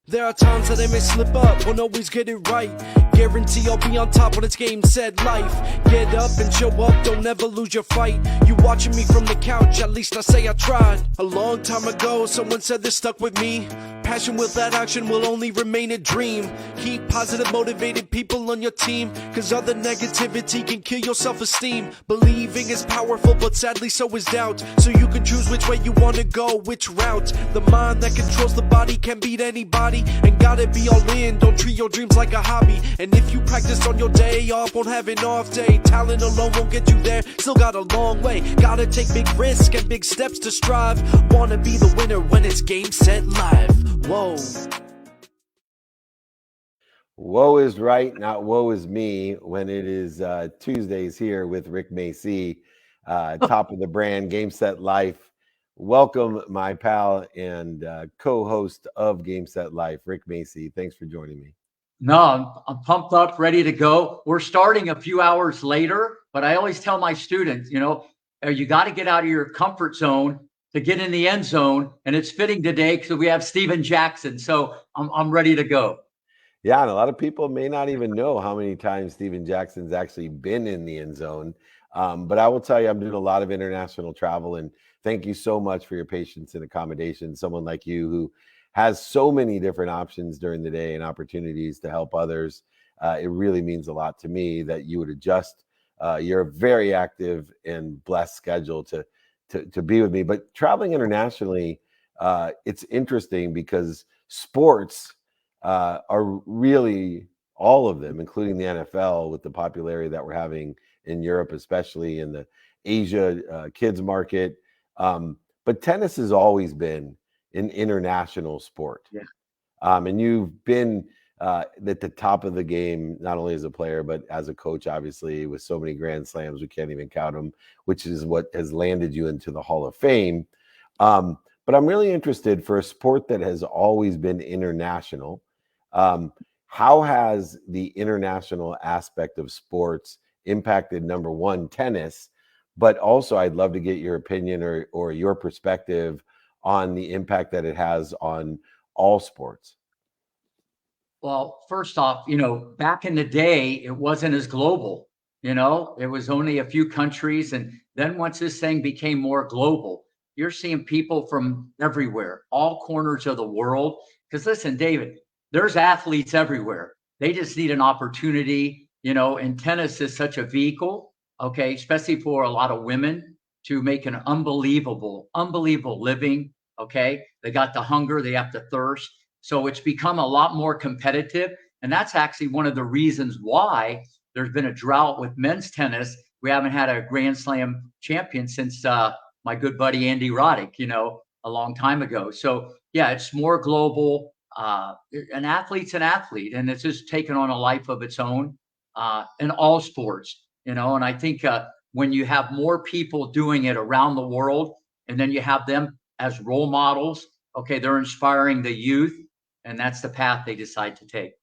There are times that I may slip up, won't always get it right. Guarantee I'll be on top when it's game, set, life. Get up and show up, don't ever lose your fight. You watching me from the couch, at least I say I tried. A long time ago, someone said this stuck with me. Passion without action will only remain a dream. Keep positive, motivated people on your team, cause other negativity can kill your self-esteem. Believing is powerful, but sadly so is doubt. So you can choose which way you wanna go, which route. The mind that controls the body can beat anybody, and gotta be all in, don't treat your dreams like a hobby. And if you practice on your day off, won't have an off day. Talent alone won't get you there, still got a long way. Gotta take big risks and big steps to strive. Wanna be the winner when it's game, set, live. Whoa. Woe is right, not woe is me, when it is Tuesdays here with Rick Macci, top of the brand, Game Set Life. Welcome, my pal and co-host of Game Set Life, Rick Macci. Thanks for joining me. No, I'm pumped up, ready to go. We're starting a few hours later, but I always tell my students, you got to get out of your comfort zone to get in the end zone. And it's fitting today because we have Steven Jackson. So I'm ready to go. Yeah, and a lot of people may not even know how many times Steven Jackson's actually been in the end zone. But I will tell you, I'm doing a lot of international travel, and thank you so much for your patience and accommodation. Someone like you who has so many different options during the day and opportunities to help others. It really means a lot to me that you would adjust your very active and blessed schedule to be with me. But traveling internationally, it's interesting because sports are really, all of them, including the NFL, with the popularity that we're having in Europe, especially in the Asia kids market. But tennis has always been an international sport. Yeah. And you've been at the top of the game, not only as a player, but as a coach, obviously, with so many Grand Slams, we can't even count them, which is what has landed you into the Hall of Fame. But I'm really interested, for a sport that has always been international, how has the international aspect of sports impacted, number one, tennis, but also I'd love to get your opinion or your perspective on the impact that it has on all sports? Well, first off, back in the day, it wasn't as global. It was only a few countries. And then once this thing became more global, you're seeing people from everywhere, all corners of the world. Because listen, David, there's athletes everywhere. They just need an opportunity, and tennis is such a vehicle, okay, especially for a lot of women, to make an unbelievable living, okay? They got the hunger, they have the thirst. So it's become a lot more competitive. And that's actually one of the reasons why there's been a drought with men's tennis. We haven't had a Grand Slam champion since my good buddy Andy Roddick, a long time ago. So yeah, it's more global. An athlete's an athlete, and it's just taken on a life of its own in all sports, and I think when you have more people doing it around the world, and then you have them as role models, okay, they're inspiring the youth, and that's the path they decide to take.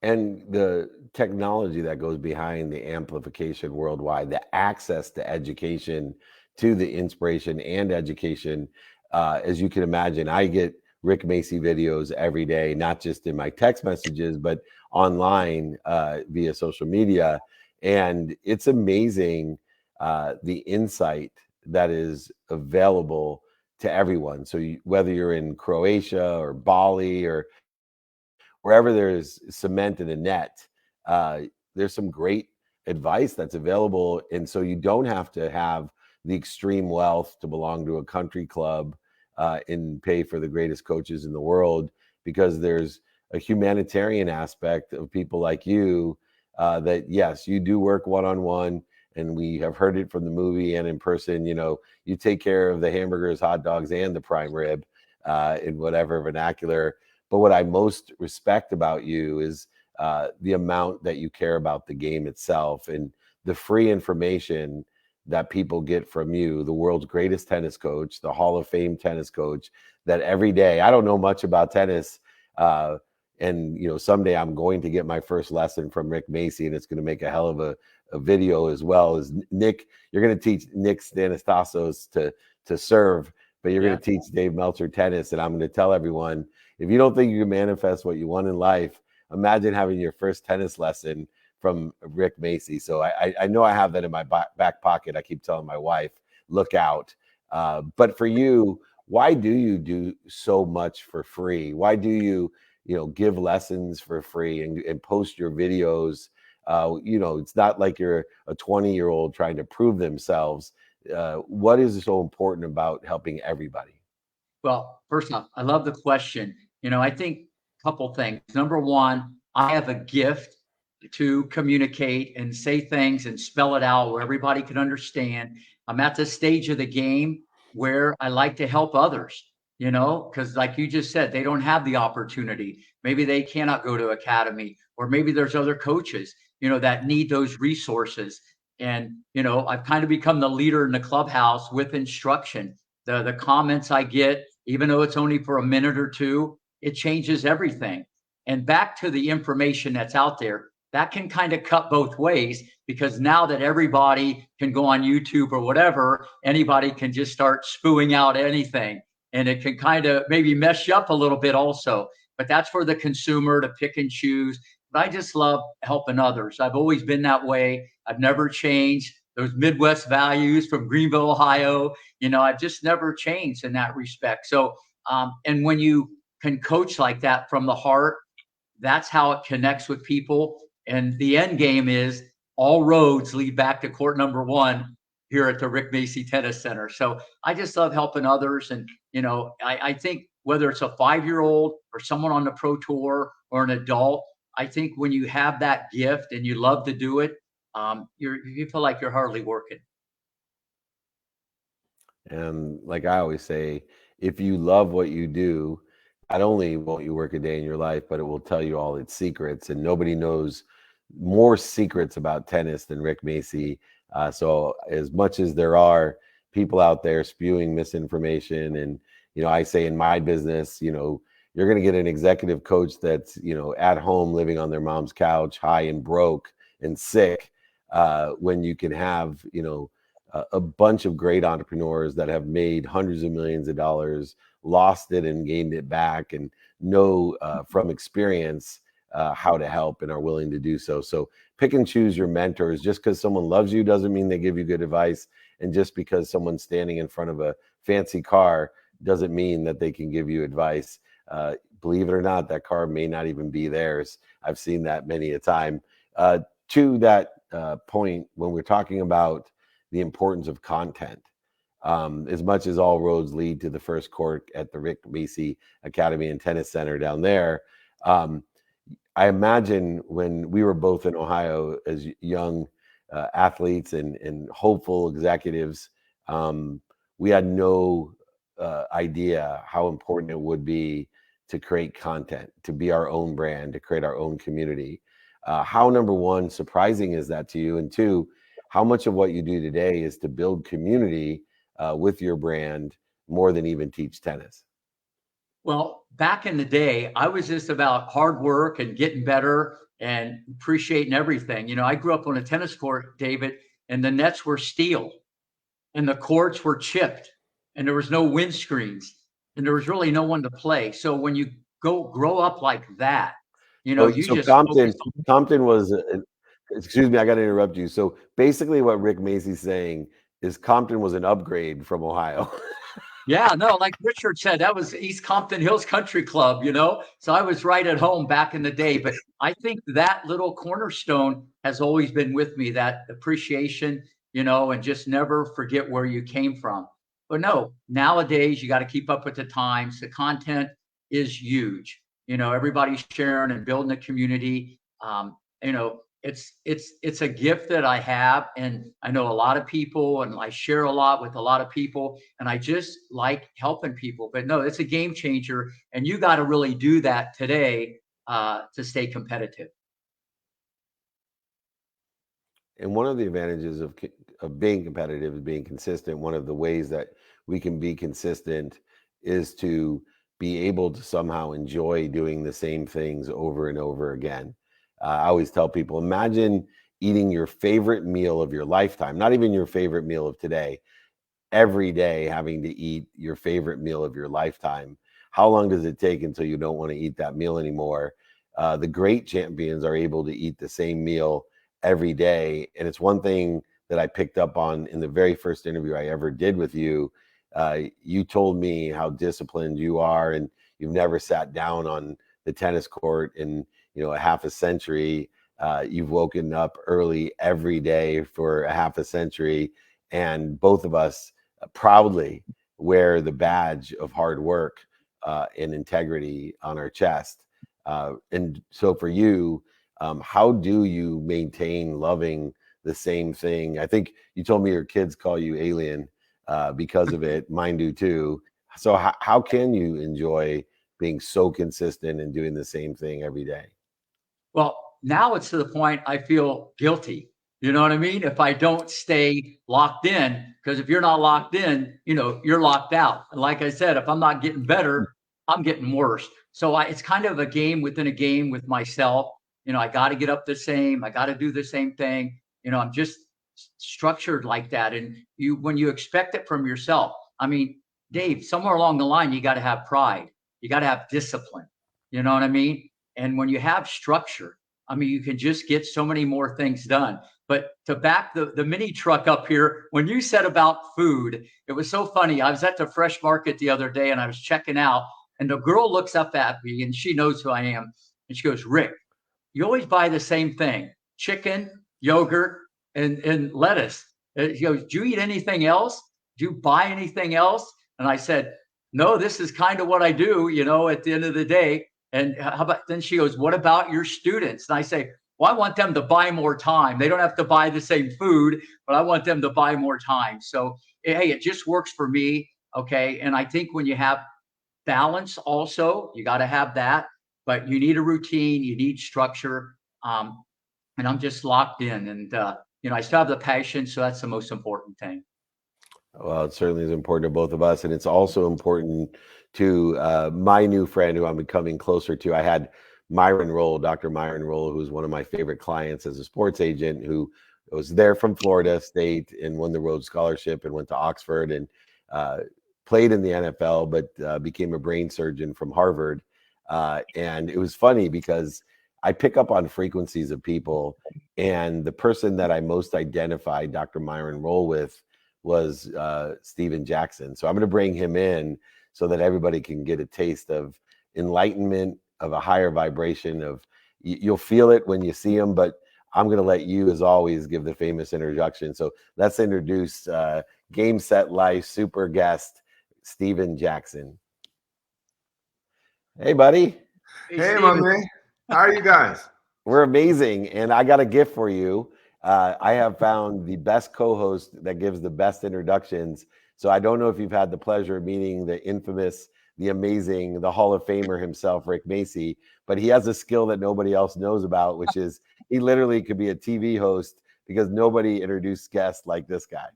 And the technology that goes behind the amplification worldwide, the access to education, to the inspiration and education, as you can imagine, I get Rick Macci videos every day, not just in my text messages, but online via social media. And it's amazing the insight that is available to everyone. So whether you're in Croatia or Bali or wherever there's cement in a net, there's some great advice that's available. And so you don't have to have the extreme wealth to belong to a country club and pay for the greatest coaches in the world, because there's a humanitarian aspect of people like you that, yes, you do work one-on-one, and we have heard it from the movie and in person. You take care of the hamburgers, hot dogs, and the prime rib in whatever vernacular. But what I most respect about you is the amount that you care about the game itself, and the free information that people get from you, the world's greatest tennis coach, the Hall of Fame tennis coach, that every day, I don't know much about tennis. And someday I'm going to get my first lesson from Rick Macci, and it's going to make a hell of a video, as well as Nick. You're going to teach Nick Stanistasos to serve, but you're going to teach Dave Meltzer tennis. And I'm going to tell everyone, if you don't think you can manifest what you want in life, imagine having your first tennis lesson from Rick Macci. So I know I have that in my back pocket. I keep telling my wife, look out. But for you, why do you do so much for free? Why do you, give lessons for free and post your videos? It's not like you're a 20-year-old trying to prove themselves. What is so important about helping everybody? Well, first off, I love the question. I think a couple things. Number one, I have a gift to communicate and say things and spell it out where everybody can understand. I'm at the stage of the game where I like to help others, because like you just said, they don't have the opportunity. Maybe they cannot go to academy, or maybe there's other coaches, that need those resources. And, I've kind of become the leader in the clubhouse with instruction. The comments I get, even though it's only for a minute or two, it changes everything. And back to the information that's out there, that can kind of cut both ways, because now that everybody can go on YouTube or whatever, anybody can just start spewing out anything. And it can kind of maybe mess you up a little bit also. But that's for the consumer to pick and choose. But I just love helping others. I've always been that way. I've never changed those Midwest values from Greenville, Ohio. I've just never changed in that respect. So, and when you can coach like that from the heart, that's how it connects with people. And the end game is all roads lead back to court number one here at the Rick Macci Tennis Center. So I just love helping others. And, I think whether it's a 5-year-old or someone on the pro tour or an adult, I think when you have that gift and you love to do it, you feel like you're hardly working. And like I always say, if you love what you do, not only won't you work a day in your life, but it will tell you all its secrets. And nobody knows more secrets about tennis than Rick Macci. So as much as there are people out there spewing misinformation, and I say in my business, you're going to get an executive coach that's at home living on their mom's couch, high and broke and sick, when you can have a bunch of great entrepreneurs that have made hundreds of millions of dollars, lost it and gained it back, and know from experience how to help and are willing to do so. So pick and choose your mentors. Just because someone loves you doesn't mean they give you good advice. And just because someone's standing in front of a fancy car doesn't mean that they can give you advice. Believe it or not, that car may not even be theirs. I've seen that many a time. To that point, when we're talking about the importance of content, as much as all roads lead to the first court at the Rick Macci Academy and Tennis Center down there, I imagine when we were both in Ohio as young athletes and hopeful executives, we had no idea how important it would be to create content, to be our own brand, to create our own community. How, number one, surprising is that to you? And two, how much of what you do today is to build community with your brand more than even teach tennis? Well, back in the day, I was just about hard work and getting better and appreciating everything. I grew up on a tennis court, David, and the nets were steel and the courts were chipped and there was no windscreens and there was really no one to play. So when you grow up like that, you So just focus on. Compton was, excuse me, I got to interrupt you. So basically, what Rick Macci's saying is Compton was an upgrade from Ohio. Yeah, no, like Richard said, that was East Compton Hills Country Club. So I was right at home back in the day. But I think that little cornerstone has always been with me, that appreciation, and just never forget where you came from. But no, nowadays you got to keep up with the times. The content is huge. Everybody's sharing and building a community. You know, it's a gift that I have, and I know a lot of people, and I share a lot with a lot of people, and I just like helping people. But no, it's a game changer, and you got to really do that today to stay competitive. And one of the advantages of being competitive is being consistent. One of the ways that we can be consistent is to be able to somehow enjoy doing the same things over and over again. I always tell people, imagine eating your favorite meal of your lifetime, not even your favorite meal of today, every day having to eat your favorite meal of your lifetime. how long does it take until you don't want to eat that meal anymore? The great champions are able to eat the same meal every day. And it's one thing that I picked up on in the very first interview I ever did with you. You told me how disciplined you are, and you've never sat down on the tennis court in, a half a century. You've woken up early every day for a half a century, and both of us proudly wear the badge of hard work and integrity on our chest. And so for you, how do you maintain loving the same thing? I think you told me your kids call you alien because of it. Mine do too. So how can you enjoy being so consistent and doing the same thing every day? Well, now it's to the point I feel guilty. You know what I mean? If I don't stay locked in, because if you're not locked in, you're locked out. And like I said, if I'm not getting better, I'm getting worse. So it's kind of a game within a game with myself. I got to get up the same. I got to do the same thing. I'm just structured like that. And when you expect it from yourself, I mean, Dave, somewhere along the line, you got to have pride. You got to have discipline. You know what I mean? And when you have structure, I mean, you can just get so many more things done. But to back the mini truck up here, when you said about food, it was so funny. I was at the fresh market the other day and I was checking out, and the girl looks up at me and she knows who I am. And she goes, Rick, you always buy the same thing: chicken, yogurt, and lettuce. She goes, do you eat anything else? Do you buy anything else? And I said, no, this is kind of what I do, at the end of the day. And how about, then she goes, what about your students? And I say, well, I want them to buy more time. They don't have to buy the same food, but I want them to buy more time. So, hey, it just works for me. Okay. And I think when you have balance also, you got to have that, but you need a routine, you need structure. And I'm just locked in, and, I still have the passion. So that's the most important thing. Well, it certainly is important to both of us. And it's also important to my new friend who I'm becoming closer to. I had Myron Roll, Dr. Myron Roll, who's one of my favorite clients as a sports agent, who was there from Florida State and won the Rhodes Scholarship and went to Oxford and played in the NFL, but became a brain surgeon from Harvard. And it was funny because I pick up on frequencies of people, and the person that I most identified Dr. Myron Roll with was Steven Jackson. So I'm going to bring him in so that everybody can get a taste of enlightenment, of a higher vibration. Of you'll feel it when you see him, but I'm going to let you, as always, give the famous introduction. So let's introduce Game Set Life super guest Steven Jackson. Hey, buddy. Hey, my man. How are you guys? We're amazing, and I got a gift for you. I have found the best co-host that gives the best introductions. So I don't know if you've had the pleasure of meeting the infamous, the amazing, the Hall of Famer himself, Rick Macci, but he has a skill that nobody else knows about, which is he literally could be a TV host because nobody introduced guests like this guy.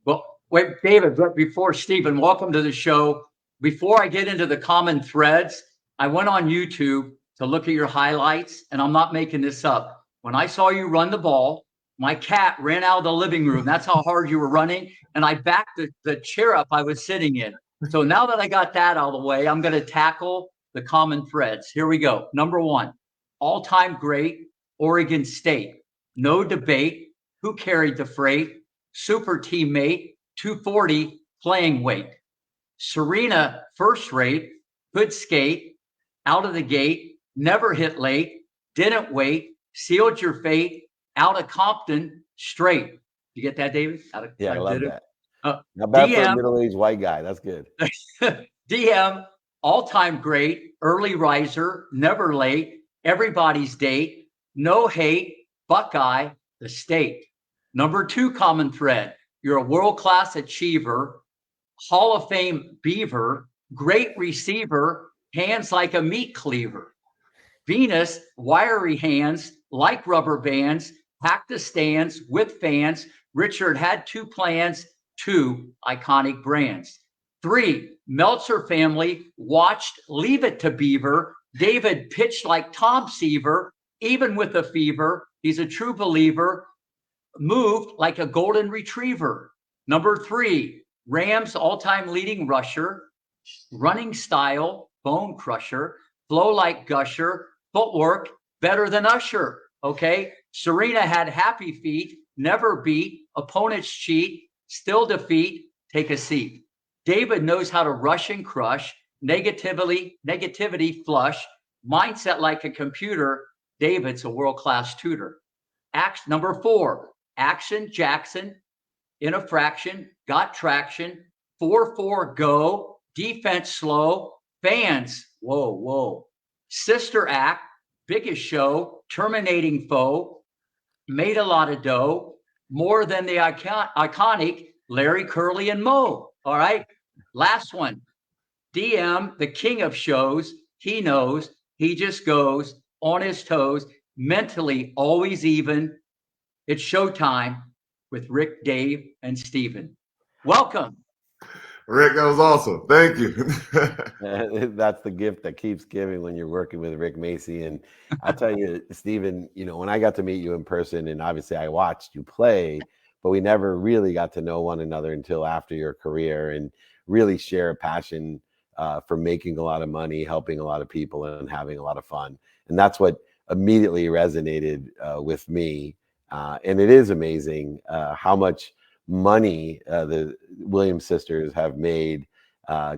Well, wait, David, but before Stephen, welcome to the show. Before I get into the common threads, I went on YouTube to look at your highlights, and I'm not making this up. When I saw you run the ball, my cat ran out of the living room. That's how hard you were running. And I backed the chair up I was sitting in. So now that I got that out of the way, I'm going to tackle the common threads. Here we go. Number one, all-time great, Oregon State. No debate. Who carried the freight? Super teammate, 240 playing weight. Serena, first rate, could skate, out of the gate, never hit late, didn't wait, sealed your fate, out of Compton, straight. You get that, David? Yeah, I love that. Not DM, bad for a middle-aged white guy. That's good. DM, all-time great, early riser, never late, everybody's date, no hate, Buckeye, the state. Number two common thread, you're a world-class achiever, Hall of Fame beaver, great receiver, hands like a meat cleaver. Venus, wiry hands, like rubber bands, packed the stands with fans. Richard had two plans, two iconic brands. Three, Meltzer family watched Leave It to Beaver. David pitched like Tom Seaver, even with a fever. He's a true believer, moved like a golden retriever. Number three, Rams all-time leading rusher, running style, bone crusher, flow like gusher, footwork better than Usher. Okay. Serena had happy feet, never beat, opponents cheat, still defeat, take a seat. David knows how to rush and crush, negativity flush, mindset like a computer. David's a world-class tutor. Number 4, action Jackson in a fraction, got traction, 4-4 go, defense slow, fans, whoa. Sister act, biggest show, terminating foe, made a lot of dough, more than the iconic Larry, Curly, and Moe. All right. Last one. DM, the king of shows. He knows. He just goes on his toes, mentally always even. It's showtime with Rick, Dave, and Steven. Welcome. Rick, that was awesome. Thank you. That's the gift that keeps giving when you're working with Rick Macy. And I'll tell you, Steven, when I got to meet you in person, and obviously I watched you play, but we never really got to know one another until after your career and really share a passion for making a lot of money, helping a lot of people, and having a lot of fun. And that's what immediately resonated with me. And it is amazing how much money the Williams sisters have made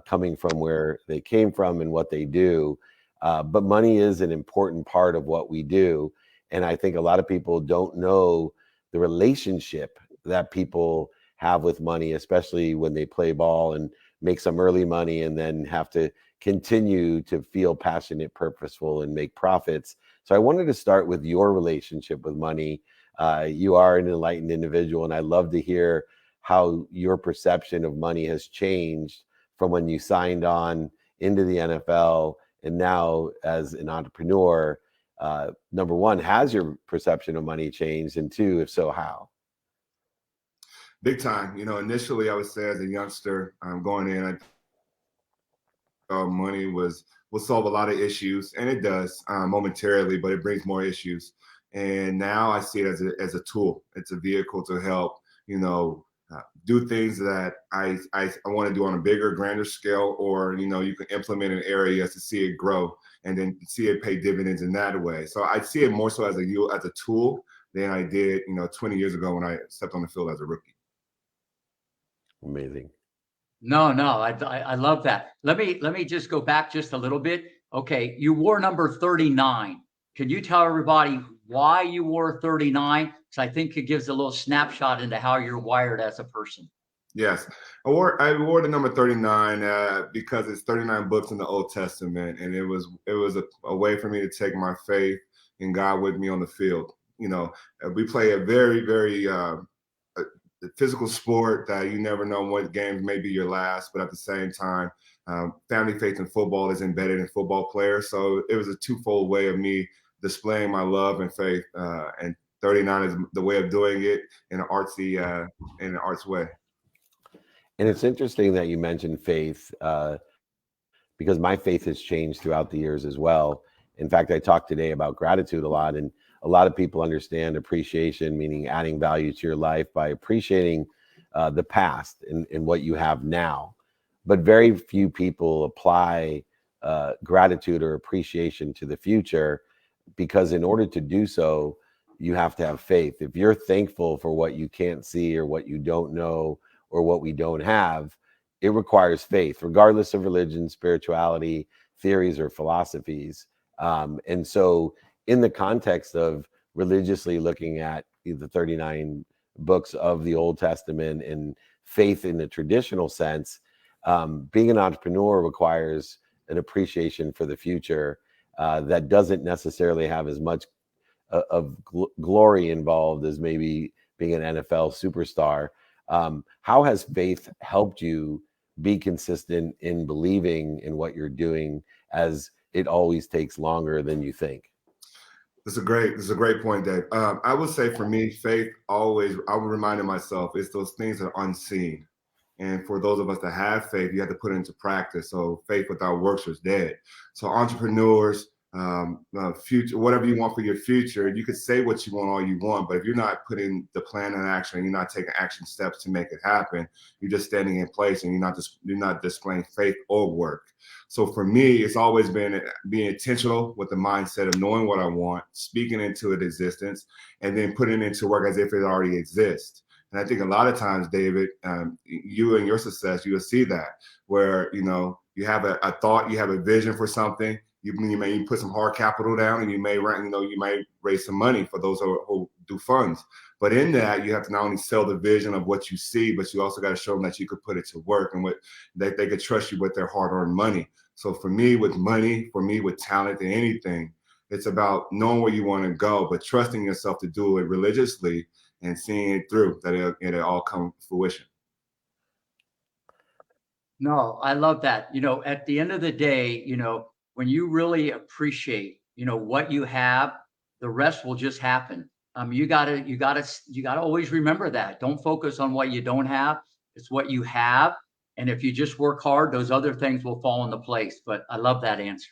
coming from where they came from and what they do. But money is an important part of what we do. And I think a lot of people don't know the relationship that people have with money, especially when they play ball and make some early money and then have to continue to feel passionate, purposeful, and make profits. So I wanted to start with your relationship with money. You are an enlightened individual, and I love to hear how your perception of money has changed from when you signed on into the NFL and now as an entrepreneur. Number one, has your perception of money changed? And two, if so, how? Big time. Initially, I would say as a youngster going in, I thought money will solve a lot of issues, and it does momentarily, but it brings more issues. And now I see it as a tool. It's a vehicle to help, do things that I want to do on a bigger, grander scale, or, you can implement in areas to see it grow and then see it pay dividends in that way. So I see it more so as a tool than I did, 20 years ago when I stepped on the field as a rookie. Amazing. No, I love that. Let me just go back just a little bit. Okay, you wore number 39. Can you tell everybody why you wore 39? Because I think it gives a little snapshot into how you're wired as a person. Yes, I wore the number 39 because it's 39 books in the Old Testament, and it was a way for me to take my faith in God with me on the field. We play a very, very physical sport that you never know what games may be your last, but at the same time, family faith in football is embedded in football players. So it was a twofold way of me displaying my love and faith, and 39 is the way of doing it in an arts way. And it's interesting that you mentioned faith, because my faith has changed throughout the years as well. In fact, I talked today about gratitude a lot, and a lot of people understand appreciation, meaning adding value to your life by appreciating the past and what you have now. But very few people apply gratitude or appreciation to the future, because in order to do so, you have to have faith. If you're thankful for what you can't see or what you don't know or what we don't have, it requires faith, regardless of religion, spirituality, theories, or philosophies. And so in the context of religiously looking at the 39 books of the Old Testament and faith in the traditional sense, being an entrepreneur requires an appreciation for the future that doesn't necessarily have as much of glory involved as maybe being an NFL superstar. How has faith helped you be consistent in believing in what you're doing, as it always takes longer than you think? This is a great point, Dave. I would say for me, faith always, I would remind myself, it's those things that are unseen. And for those of us that have faith, you have to put it into practice. So faith without works is dead. So entrepreneurs, future, whatever you want for your future. You could say what you want all you want, but if you're not putting the plan in action, and you're not taking action steps to make it happen, you're just standing in place and you're not displaying faith or work. So for me, it's always been being intentional with the mindset of knowing what I want, speaking into it existence, and then putting it into work as if it already exists. And I think a lot of times, David, you and your success, you will see that where, you have a thought, you have a vision for something. You may put some hard capital down, and you may raise some money for those who do funds. But in that, you have to not only sell the vision of what you see, but you also got to show them that you could put it to work and that they could trust you with their hard-earned money. So for me, with money, for me, with talent and anything, it's about knowing where you want to go, but trusting yourself to do it religiously and seeing it through, that it'll all come to fruition. No, I love that. At the end of the day, when you really appreciate, what you have, the rest will just happen. You gotta always remember that. Don't focus on what you don't have. It's what you have. And if you just work hard, those other things will fall into place. But I love that answer.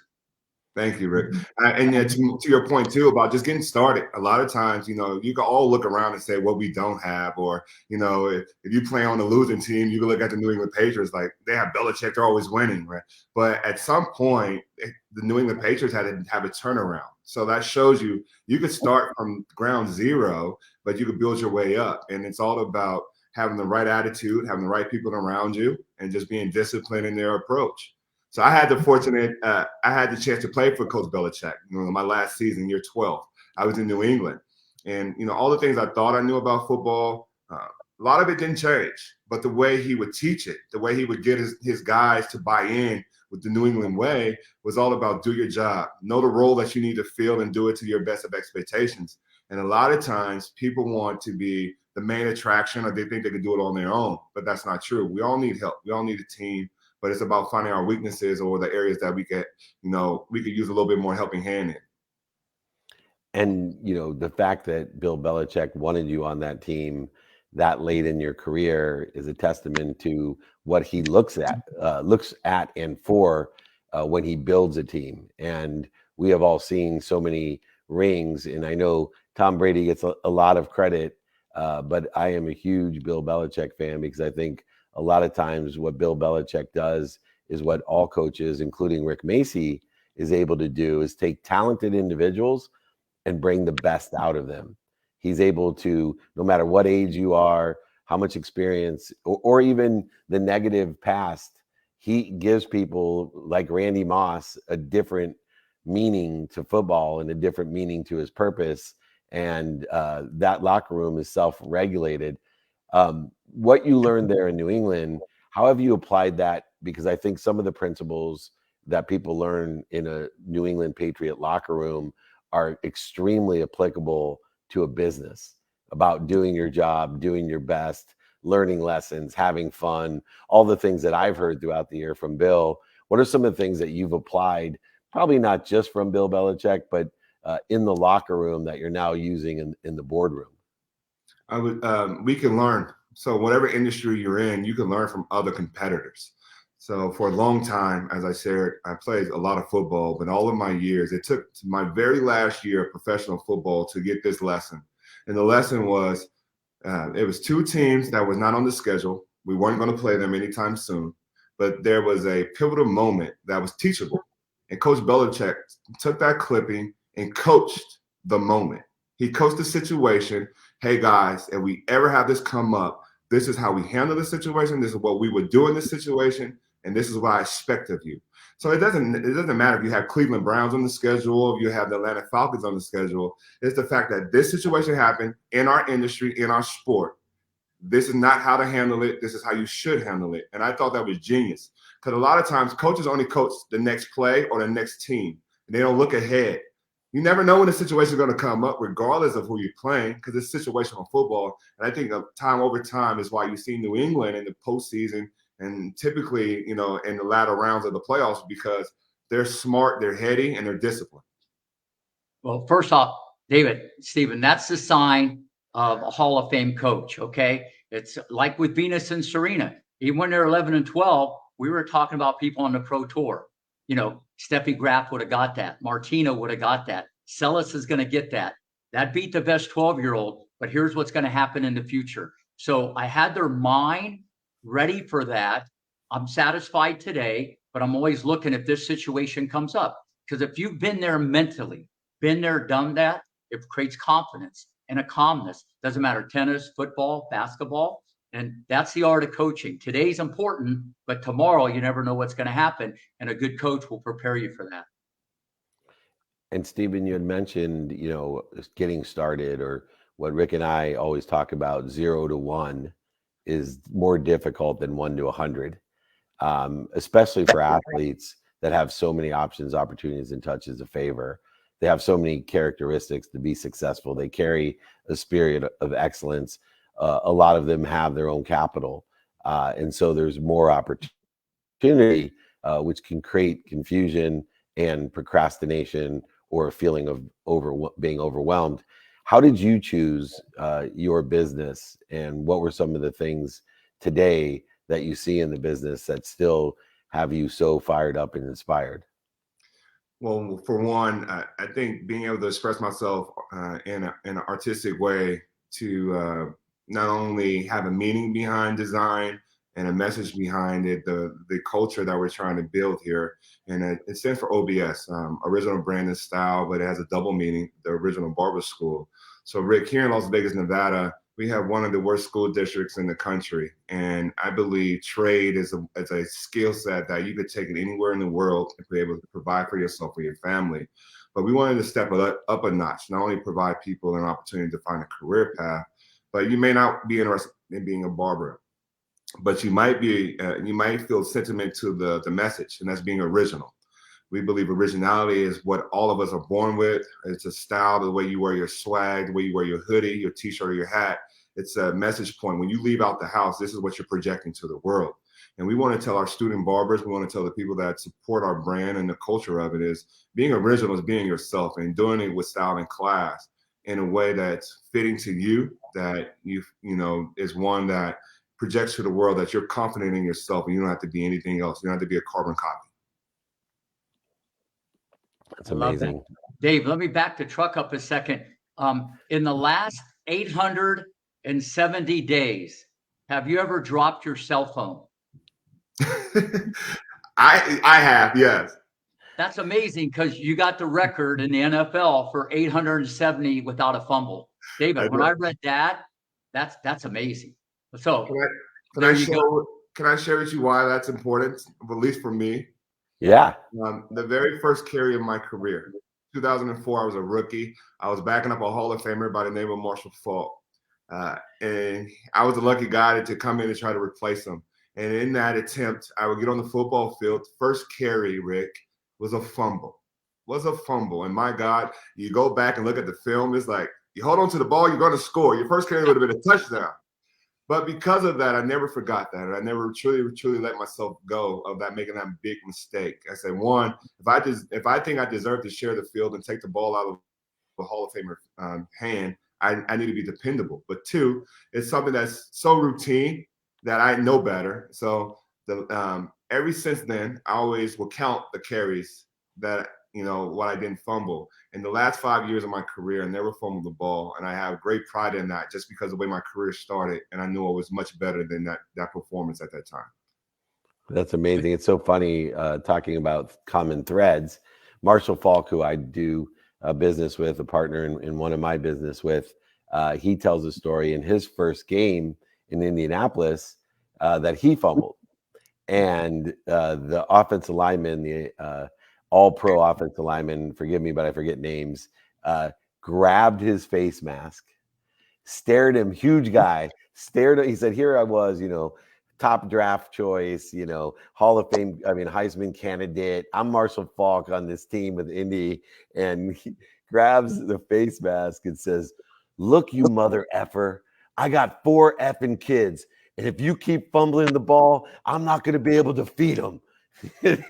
Thank you, Rick. And yeah, to your point too about just getting started. A lot of times, you can all look around and say what we don't have, or if you play on the losing team, you can look at the New England Patriots like they have Belichick, they're always winning, right? But at some point, the New England Patriots had to have a turnaround. So that shows you could start from ground zero, but you could build your way up. And it's all about having the right attitude, having the right people around you, and just being disciplined in their approach. So I had the chance to play for Coach Belichick. My last season, year 12, I was in New England, and all the things I thought I knew about football, a lot of it didn't change. But the way he would teach it, the way he would get his guys to buy in with the New England way, was all about do your job, know the role that you need to fill, and do it to your best of expectations. And a lot of times, people want to be the main attraction, or they think they can do it on their own, but that's not true. We all need help. We all need a team. But it's about finding our weaknesses or the areas that we could use a little bit more helping hand in. And, the fact that Bill Belichick wanted you on that team that late in your career is a testament to what he looks at and for when he builds a team. And we have all seen so many rings, and I know Tom Brady gets a lot of credit, but I am a huge Bill Belichick fan because I think a lot of times what Bill Belichick does is what all coaches, including Rick Macy, is able to do, is take talented individuals and bring the best out of them. He's able to, no matter what age you are, how much experience, or even the negative past, he gives people like Randy Moss a different meaning to football and a different meaning to his purpose. And that locker room is self-regulated. What you learned there in New England, how have you applied that? Because I think some of the principles that people learn in a New England Patriot locker room are extremely applicable to a business, about doing your job, doing your best, learning lessons, having fun, all the things that I've heard throughout the year from Bill. What are some of the things that you've applied, probably not just from Bill Belichick, but in the locker room that you're now using in the boardroom? We can learn. So whatever industry you're in, you can learn from other competitors. So for a long time, as I shared, I played a lot of football, but all of my years, it took to my very last year of professional football to get this lesson. And the lesson was, it was two teams that was not on the schedule. We weren't going to play them anytime soon, but there was a pivotal moment that was teachable. And Coach Belichick took that clipping and coached the moment. He coached the situation. Hey guys, if we ever have this come up, this is how we handle the situation. This is what we would do in this situation, and this is what I expect of you. So it doesn't matter if you have Cleveland Browns on the schedule, if you have the Atlanta Falcons on the schedule. It's the fact that this situation happened in our industry, in our sport. This is not how to handle it. This is how you should handle it. And I thought that was genius, because a lot of times coaches only coach the next play or the next team, and they don't look ahead. You never know when the situation is going to come up, regardless of who you're playing, because it's situational football. And I think time over time is why you see New England in the postseason and typically, in the latter rounds of the playoffs, because they're smart, they're heady, and they're disciplined. Well, first off, Stephen, that's the sign of a Hall of Fame coach, okay? It's like with Venus and Serena. Even when they're 11 and 12, we were talking about people on the pro tour. Steffi Graf would have got that. Martina would have got that. Celis is going to get that. That beat the best 12-year-old, but here's what's going to happen in the future. So I had their mind ready for that. I'm satisfied today, but I'm always looking if this situation comes up. Because if you've been there mentally, been there, done that, it creates confidence and a calmness. Doesn't matter, tennis, football, basketball. And that's the art of coaching. Today's important, but tomorrow you never know what's going to happen. And a good coach will prepare you for that. And Stephen, you had mentioned, getting started, or what Rick and I always talk about, 0 to 1 is more difficult than 1 to 100, especially for athletes that have so many options, opportunities, and touches of favor. They have so many characteristics to be successful. They carry a spirit of excellence. A lot of them have their own capital. And so there's more opportunity, which can create confusion and procrastination or a feeling of being overwhelmed. How did you choose your business, and what were some of the things today that you see in the business that still have you so fired up and inspired? Well, for one, I think being able to express myself in an artistic way to not only have a meaning behind design and a message behind it, the culture that we're trying to build here. And it stands for OBS, original brand and style, but it has a double meaning, the original barber school. So Rick, here in Las Vegas, Nevada, we have one of the worst school districts in the country. And I believe trade is a skill set that you could take it anywhere in the world and be able to provide for yourself or your family. But we wanted to step it up a notch, not only provide people an opportunity to find a career path, but you may not be interested in being a barber, but you might feel sentiment to the message, and that's being original. We believe originality is what all of us are born with. It's a style, the way you wear your swag, the way you wear your hoodie, your t-shirt, or your hat. It's a message point. When you leave out the house, this is what you're projecting to the world. And we want to tell our student barbers, we want to tell the people that support our brand and the culture of it, is being original is being yourself and doing it with style and class in a way that's fitting to you, that you know is one that projects to the world that you're confident in yourself and you don't have to be anything else. You don't have to be a carbon copy. That's I love that. amazing. Dave, let me back the truck up a second. In the last 870 days, have you ever dropped your cell phone? I have, yes. That's amazing, because you got the record in the NFL for 870 without a fumble. David, when I read that, that's amazing. So can I share with you why that's important, at least for me? Yeah. The very first carry of my career, 2004, I was a rookie. I was backing up a Hall of Famer by the name of Marshall Faulk. And I was the lucky guy to come in and try to replace him. And in that attempt, I would get on the football field. First carry, Rick, was a fumble. And my God, you go back and look at the film, it's like, you hold on to the ball, you're going to score. Your first carry would have been a touchdown. But because of that, I never forgot that. And I never truly let myself go of that, making that big mistake. I said, one, if I think I deserve to share the field and take the ball out of a Hall of Famer hand, I need to be dependable. But two, it's something that's so routine that I know better. So ever since then, I always will count the carries that, what I didn't fumble. In the last 5 years of my career, I never fumbled the ball. And I have great pride in that, just because of the way my career started. And I knew I was much better than that performance at that time. That's amazing. It's so funny talking about common threads. Marshall Faulk, who I do business with, a partner in one of my business with, he tells a story in his first game in Indianapolis that he fumbled. And the offensive lineman, the all-pro offensive lineman, forgive me, but I forget names, grabbed his face mask, stared him, huge guy, he said, here I was, top draft choice, Hall of Fame, Heisman candidate. I'm Marshall Faulk on this team with Indy. And he grabs the face mask and says, look, you mother effer, I got 4 effing kids. And if you keep fumbling the ball, I'm not going to be able to feed them. And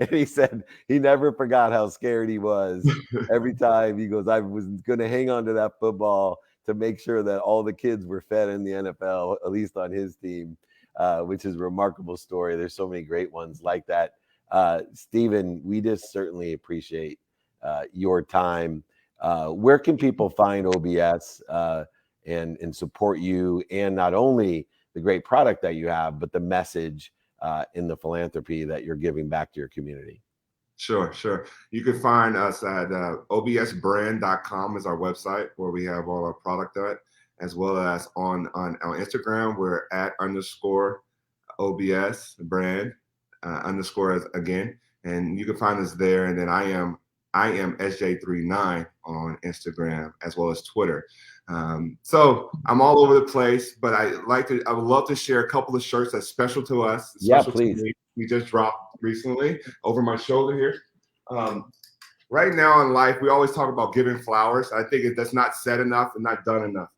he said he never forgot how scared he was every time. He goes, I was going to hang on to that football to make sure that all the kids were fed in the NFL, at least on his team, which is a remarkable story. There's so many great ones like that. Stephen, we just certainly appreciate your time. Where can people find OBS and support you, and not only the great product that you have, but the message in the philanthropy that you're giving back to your community? Sure, sure. You can find us at obsbrand.com is our website where we have all our product at, as well as on Instagram. We're at _OBS brand underscore again, and you can find us there. And then I am SJ39 on Instagram as well as Twitter. So I'm all over the place, but I would love to share a couple of shirts that's special to us. Yeah, Special please. to me. We just dropped recently over my shoulder here. Right now in life, we always talk about giving flowers. I think that's not said enough and not done enough.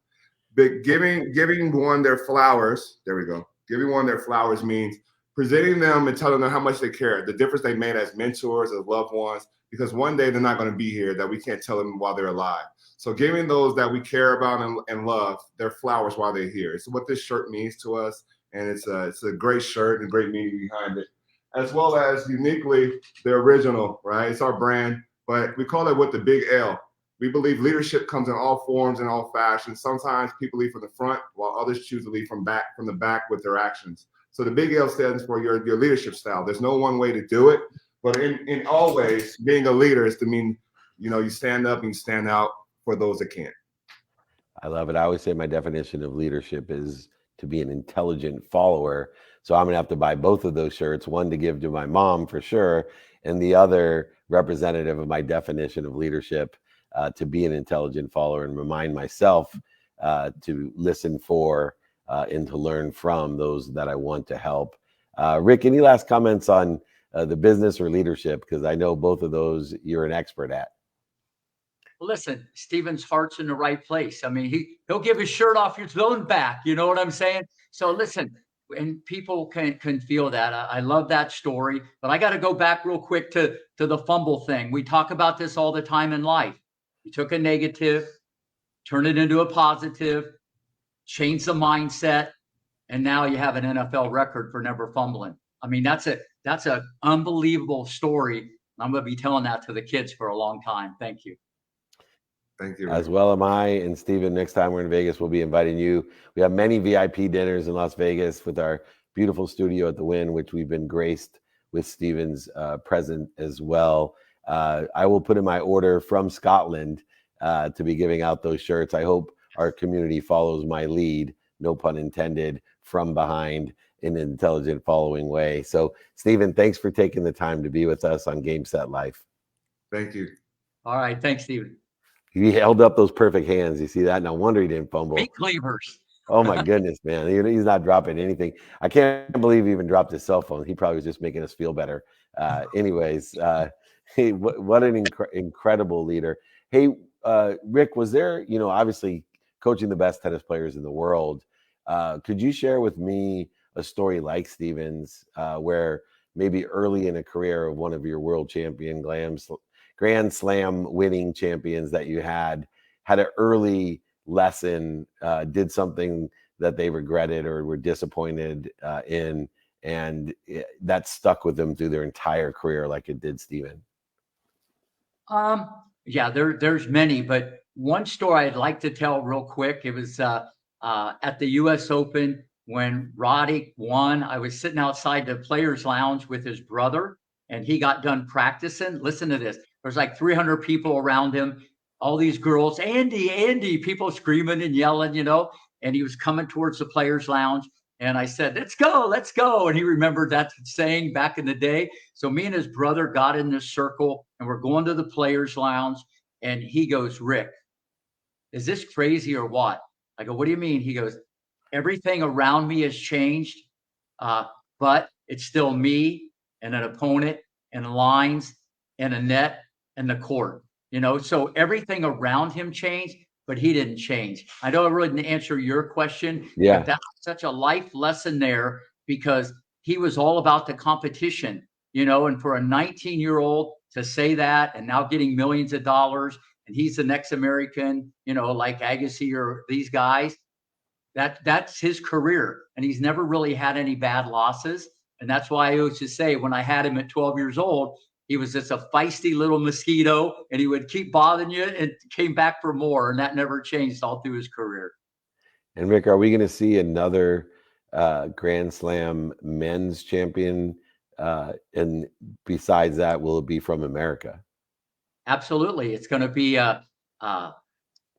But giving one their flowers, there we go. Giving one their flowers means presenting them and telling them how much they care, the difference they made as mentors, as loved ones, because one day they're not going to be here, that we can't tell them while they're alive. So giving those that we care about and love their flowers while they're here. It's what this shirt means to us, and it's a great shirt and great meaning behind it, as well as uniquely the original, right? It's our brand, but we call it with the big L. We believe leadership comes in all forms and all fashions. Sometimes people lead from the front, while others choose to lead from the back with their actions. So the big L stands for your leadership style. There's no one way to do it, but in all ways, being a leader is to mean, you stand up and you stand out for those that can't. I love it. I always say my definition of leadership is to be an intelligent follower. So I'm going to have to buy both of those shirts, one to give to my mom for sure, and the other representative of my definition of leadership, to be an intelligent follower and remind myself to listen for and to learn from those that I want to help. Rick, any last comments on the business or leadership? Because I know both of those you're an expert at. Well, listen, Steven's heart's in the right place. I mean, he'll give his shirt off his own back. You know what I'm saying? So listen, and people can feel that. I love that story, but I got to go back real quick to the fumble thing. We talk about this all the time in life. You took a negative, turn it into a positive, change the mindset, and now you have an NFL record for never fumbling. I mean, that's an unbelievable story. I'm going to be telling that to the kids for a long time. Thank you. Thank you. As well am I. And Stephen, next time we're in Vegas, we'll be inviting you. We have many VIP dinners in Las Vegas with our beautiful studio at the Wynn, which we've been graced with Stephen's present as well. I will put in my order from Scotland to be giving out those shirts. I hope our community follows my lead, no pun intended, from behind in an intelligent following way. So, Stephen, thanks for taking the time to be with us on Game Set Life. Thank you. All right. Thanks, Stephen. He held up those perfect hands. You see that? No wonder he didn't fumble. Meat cleavers. Oh my goodness, man. He's not dropping anything. I can't believe he even dropped his cell phone. He probably was just making us feel better. Anyways, hey, what an incredible leader. Hey, Rick, was there, obviously coaching the best tennis players in the world, could you share with me a story like Stephen's, where maybe early in a career of one of your world champion Grand Slam winning champions that you had an early lesson, did something that they regretted or were disappointed in, and that stuck with them through their entire career like it did Stephen? Yeah, there's many, but one story I'd like to tell real quick. It was at the US Open when Roddick won. I was sitting outside the players lounge with his brother, and he got done practicing. Listen to this. There's like 300 people around him, all these girls, Andy, people screaming and yelling, and he was coming towards the players lounge. And I said, let's go. And he remembered that saying back in the day. So me and his brother got in this circle and we're going to the players lounge. And he goes, Rick, is this crazy or what? I go, what do you mean? He goes, everything around me has changed, but it's still me and an opponent and lines and a net and the court, so everything around him changed, but he didn't change. I know I really didn't answer your question, Yeah. but that's such a life lesson there because he was all about the competition, and for a 19-year-old to say that and now getting millions of dollars and he's the next American, like Agassi or these guys, that's his career. And he's never really had any bad losses. And that's why I used to say when I had him at 12 years old, he was just a feisty little mosquito, and he would keep bothering you and came back for more. And that never changed all through his career. And Rick, are we going to see another Grand Slam men's champion? And besides that, will it be from America? Absolutely. It's going to be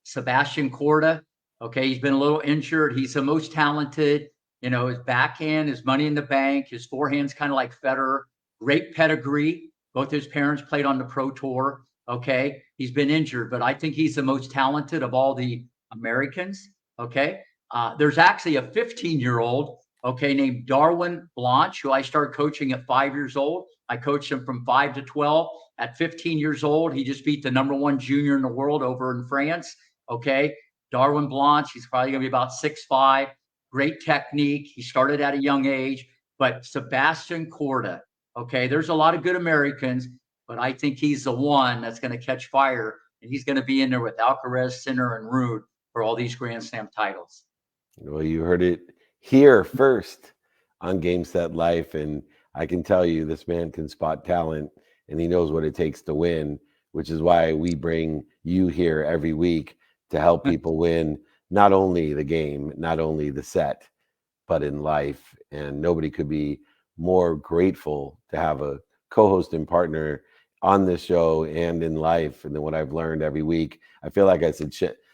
Sebastian Korda. Okay. He's been a little injured. He's the most talented. You know, his backhand, his money in the bank, his forehand's kind of like Federer. Great pedigree. Both his parents played on the Pro Tour. Okay. He's been injured, but I think he's the most talented of all the Americans. Okay. There's actually a 15-year-old, okay, named Darwin Blanche, who I started coaching at 5 years old. I coached him from 5 to 12. At 15 years old, he just beat the #1 junior in the world over in France. Okay. Darwin Blanche, he's probably going to be about 6'5". Great technique. He started at a young age. But Sebastian Korda, okay, there's a lot of good Americans, but I think he's the one that's going to catch fire, and he's going to be in there with Alcaraz, Sinner, and Ruud for all these Grand Slam titles. Well, you heard it here first on Game Set Life, and I can tell you this man can spot talent, and he knows what it takes to win, which is why we bring you here every week to help people win not only the game, not only the set, but in life. And nobody could be more grateful to have a co-host and partner on this show and in life. And then what I've learned every week, I feel like I should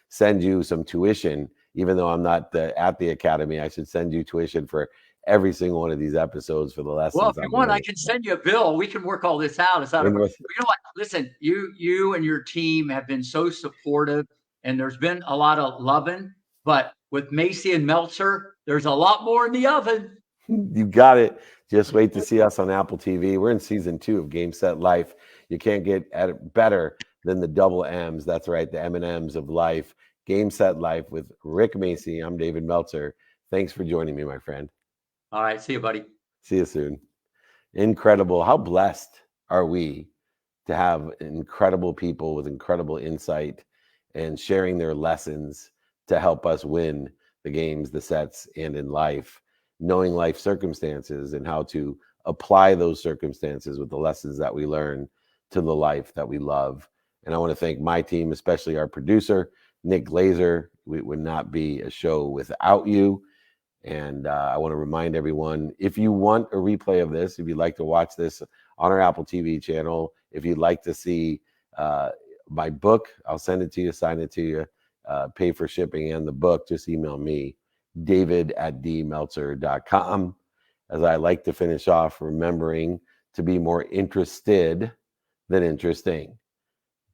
send you some tuition. Even though I'm not at the academy, I should send you tuition for every single one of these episodes for the lessons. Well, if you want, I can send you a bill. We can work all this out. It's not you know what? Listen, you and your team have been so supportive, and there's been a lot of loving. But with Macci and Meltzer, there's a lot more in the oven. You got it. Just wait to see us on Apple TV. We're in season 2 of Game Set Life. You can't get at it better than the double M's. That's right, the M&M's of life. Game Set Life with Rick Macci. I'm David Meltzer. Thanks for joining me, my friend. All right. See you, buddy. See you soon. Incredible. How blessed are we to have incredible people with incredible insight and sharing their lessons to help us win the games, the sets, and in life, knowing life circumstances and how to apply those circumstances with the lessons that we learn to the life that we love. And I want to thank my team, especially our producer, Nick Glazer. We would not be a show without you. And I want to remind everyone, if you want a replay of this, if you'd like to watch this on our Apple TV channel, if you'd like to see my book, I'll send it to you, sign it to you, pay for shipping and the book, just email me, david@dmeltzer.com. As I like to finish off, remembering to be more interested than interesting.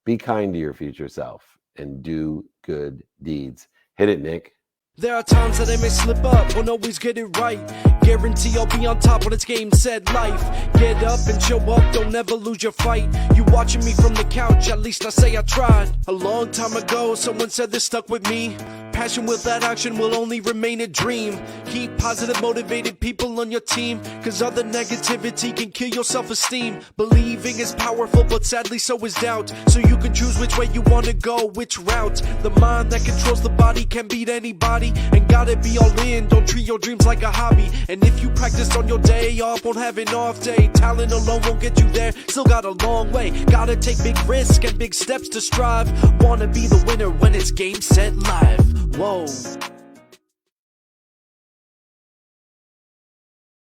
Be kind to your future self and do good deeds. Hit it, Nick. There are times that I may slip up, won't always get it right. Guarantee I'll be on top when it's game, set, life. Get up and show up, don't ever lose your fight. You watching me from the couch, at least I say I tried. A long time ago, someone said this stuck with me. Passion without action will only remain a dream. Keep positive, motivated people on your team, cause other negativity can kill your self-esteem. Believing is powerful, but sadly so is doubt. So you can choose which way you wanna go, which route. The mind that controls the body can beat anybody, and gotta be all in, don't treat your dreams like a hobby. And if you practice on your day off, won't have an off day. Talent alone won't get you there, still got a long way. Gotta take big risks and big steps to strive. Wanna be the winner when it's game, set, live. Whoa.